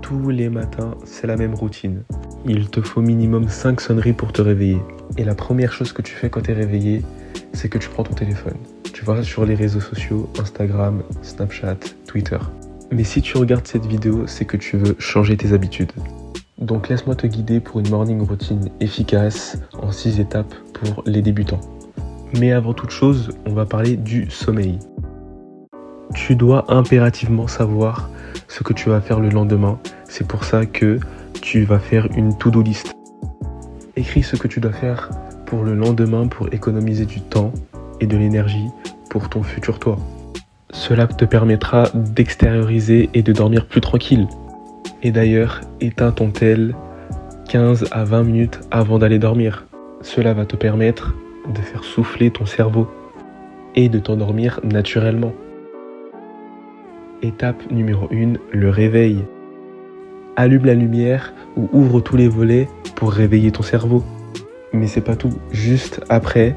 Tous les matins, c'est la même routine. Il te faut minimum 5 sonneries pour te réveiller. Et la première chose que tu fais quand tu es réveillé, c'est que tu prends ton téléphone. Tu vas sur les réseaux sociaux, Instagram, Snapchat, Twitter. Mais si tu regardes cette vidéo, c'est que tu veux changer tes habitudes. Donc laisse-moi te guider pour une morning routine efficace en 6 étapes pour les débutants. Mais avant toute chose, on va parler du sommeil. Tu dois impérativement savoir ce que tu vas faire le lendemain. C'est pour ça que tu vas faire une to-do list. Écris ce que tu dois faire pour le lendemain pour économiser du temps et de l'énergie pour ton futur toi. Cela te permettra d'extérioriser et de dormir plus tranquille. Et d'ailleurs, éteins ton tel 15 à 20 minutes avant d'aller dormir. Cela va te permettre de faire souffler ton cerveau et de t'endormir naturellement. Étape numéro 1, le réveil. Allume la lumière ou ouvre tous les volets pour réveiller ton cerveau. Mais c'est pas tout, juste après,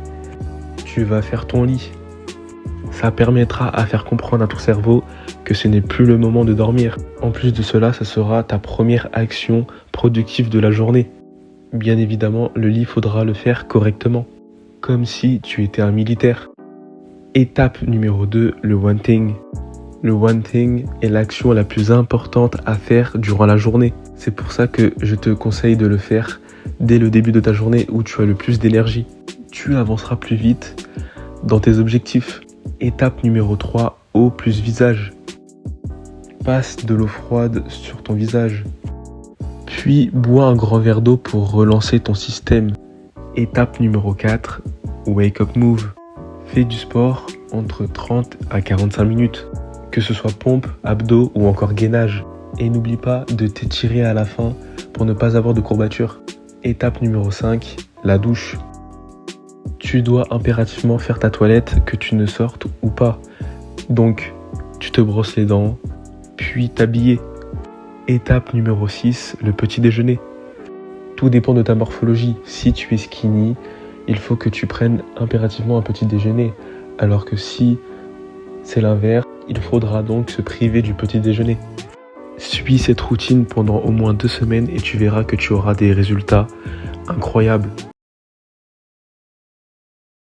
tu vas faire ton lit. Ça permettra à faire comprendre à ton cerveau que ce n'est plus le moment de dormir. En plus de cela, ça sera ta première action productive de la journée. Bien évidemment, le lit faudra le faire correctement, comme si tu étais un militaire. Étape numéro 2, le one thing. Le one thing est l'action la plus importante à faire durant la journée. C'est pour ça que je te conseille de le faire dès le début de ta journée où tu as le plus d'énergie. Tu avanceras plus vite dans tes objectifs. Étape numéro 3, eau plus visage. Passe de l'eau froide sur ton visage. Puis bois un grand verre d'eau pour relancer ton système. Étape numéro 4, wake up move. Fais du sport entre 30 à 45 minutes. Que ce soit pompe, abdos ou encore gainage. Et n'oublie pas de t'étirer à la fin pour ne pas avoir de courbatures. Étape numéro 5, la douche. Tu dois impérativement faire ta toilette que tu ne sortes ou pas. Donc, tu te brosses les dents, puis t'habiller. Étape numéro 6, le petit déjeuner. Tout dépend de ta morphologie. Si tu es skinny, il faut que tu prennes impérativement un petit déjeuner. Alors que si c'est l'inverse, il faudra donc se priver du petit déjeuner. Suis cette routine pendant au moins 2 semaines et tu verras que tu auras des résultats incroyables.